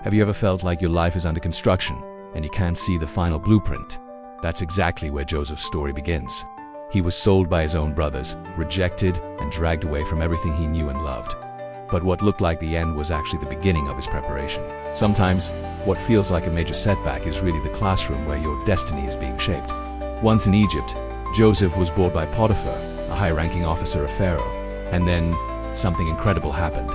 Have you ever felt like your life is under construction and you can't see the final blueprint? That's exactly where Joseph's story begins. He was sold by his own brothers, rejected, and dragged away from everything he knew and loved. But what looked like the end was actually the beginning of his preparation. Sometimes, what feels like a major setback is really the classroom where your destiny is being shaped. Once in Egypt, Joseph was bought by Potiphar, a high-ranking officer of Pharaoh. And then, something incredible happened.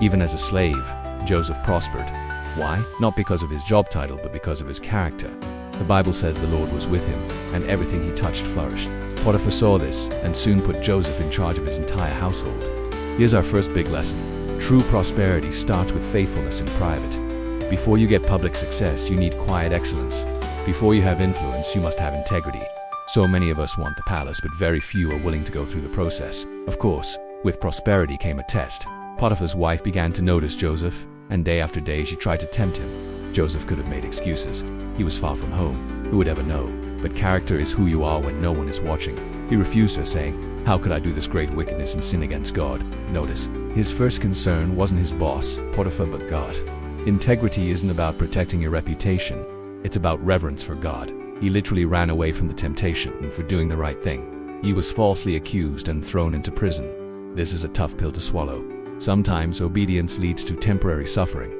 Even as a slave, Joseph prospered. Why? Not because of his job title, but because of his character. The Bible says the Lord was with him, and everything he touched flourished. Potiphar saw this, and soon put Joseph in charge of his entire household. Here's our first big lesson. True prosperity starts with faithfulness in private. Before you get public success, you need quiet excellence. Before you have influence, you must have integrity. So many of us want the palace, but very few are willing to go through the process. Of course, with prosperity came a test. Potiphar's wife began to notice Joseph, and day after day she tried to tempt him. Joseph could have made excuses. He was far from home. Who would ever know? But character is who you are when no one is watching. He refused her, saying, "How could I do this great wickedness and sin against God?" Notice, his first concern wasn't his boss, Potiphar, but God. Integrity isn't about protecting your reputation. It's about reverence for God. He literally ran away from the temptation for doing the right thing. He was falsely accused and thrown into prison. This is a tough pill to swallow. Sometimes obedience leads to temporary suffering.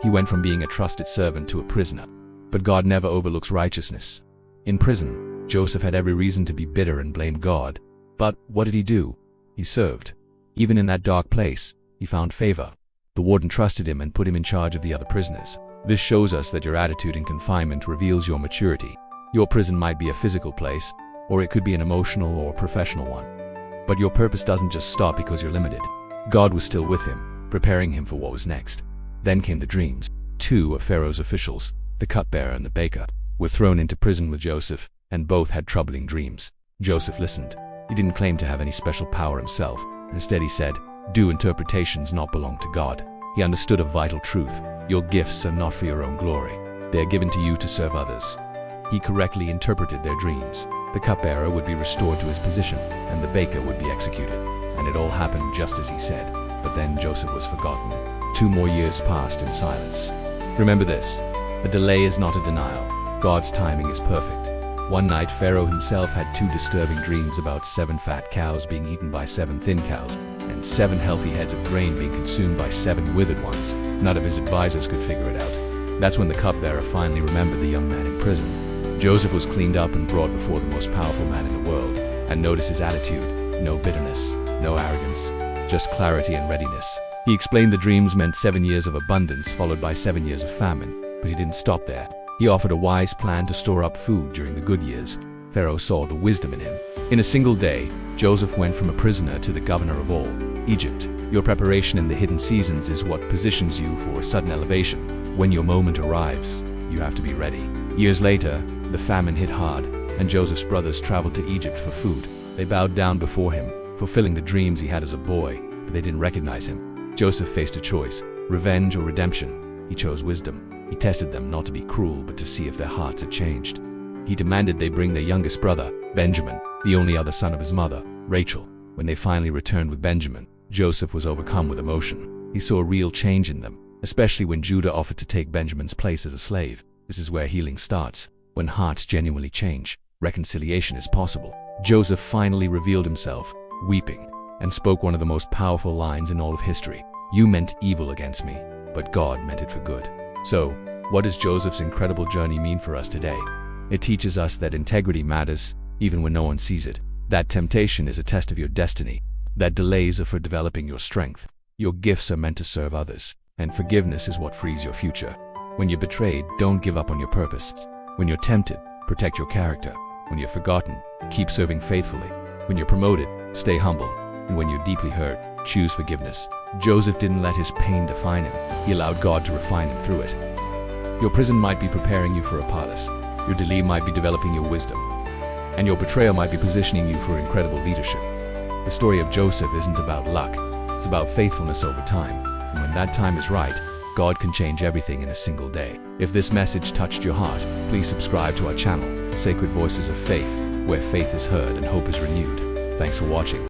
He went from being a trusted servant to a prisoner. But God never overlooks righteousness. In prison, Joseph had every reason to be bitter and blame God. But what did he do? He served. Even in that dark place, he found favor. The warden trusted him and put him in charge of the other prisoners. This shows us that your attitude in confinement reveals your maturity. Your prison might be a physical place, or it could be an emotional or professional one. But your purpose doesn't just stop because you're limited. God was still with him, preparing him for what was next. Then came the dreams. Two of Pharaoh's officials, the cupbearer and the baker, were thrown into prison with Joseph, and both had troubling dreams. Joseph listened. He didn't claim to have any special power himself. Instead, he said, "Do interpretations not belong to God?" He understood a vital truth. Your gifts are not for your own glory. They are given to you to serve others. He correctly interpreted their dreams. The cupbearer would be restored to his position, and the baker would be executed. And it all happened just as he said. But then Joseph was forgotten. 2 more years passed in silence. Remember this: a delay is not a denial. God's timing is perfect. One night, Pharaoh himself had 2 disturbing dreams about 7 fat cows being eaten by 7 thin cows, and 7 healthy heads of grain being consumed by 7 withered ones. None of his advisors could figure it out. That's when the cupbearer finally remembered the young man in prison. Joseph was cleaned up and brought before the most powerful man in the world. And notice his attitude: no bitterness, no arrogance, just clarity and readiness. He explained the dreams meant 7 years of abundance followed by 7 years of famine. But he didn't stop there. He offered a wise plan to store up food during the good years. Pharaoh saw the wisdom in him. In a single day, Joseph went from a prisoner to the governor of all Egypt. Your preparation in the hidden seasons is what positions you for sudden elevation. When your moment arrives, you have to be ready. Years later, the famine hit hard, and Joseph's brothers traveled to Egypt for food. They bowed down before him, fulfilling the dreams he had as a boy, but they didn't recognize him. Joseph faced a choice: revenge or redemption. He chose wisdom. He tested them not to be cruel, but to see if their hearts had changed. He demanded they bring their youngest brother, Benjamin, the only other son of his mother, Rachel. When they finally returned with Benjamin, Joseph was overcome with emotion. He saw a real change in them, especially when Judah offered to take Benjamin's place as a slave. This is where healing starts. When hearts genuinely change, reconciliation is possible. Joseph finally revealed himself, weeping, and spoke one of the most powerful lines in all of history: "You meant evil against me, but God meant it for good." So, what does Joseph's incredible journey mean for us today? It teaches us that integrity matters, even when no one sees it. That temptation is a test of your destiny. That delays are for developing your strength. Your gifts are meant to serve others, and forgiveness is what frees your future. When you're betrayed, don't give up on your purpose. When you're tempted, protect your character. When you're forgotten, keep serving faithfully. When you're promoted, stay humble. And when you're deeply hurt, choose forgiveness. Joseph didn't let his pain define him. He allowed God to refine him through it. Your prison might be preparing you for a palace. Your delay might be developing your wisdom. And your betrayal might be positioning you for incredible leadership. The story of Joseph isn't about luck. It's about faithfulness over time. And when that time is right, God can change everything in a single day. If this message touched your heart, please subscribe to our channel, Sacred Voices of Faith, where faith is heard and hope is renewed. Thanks for watching.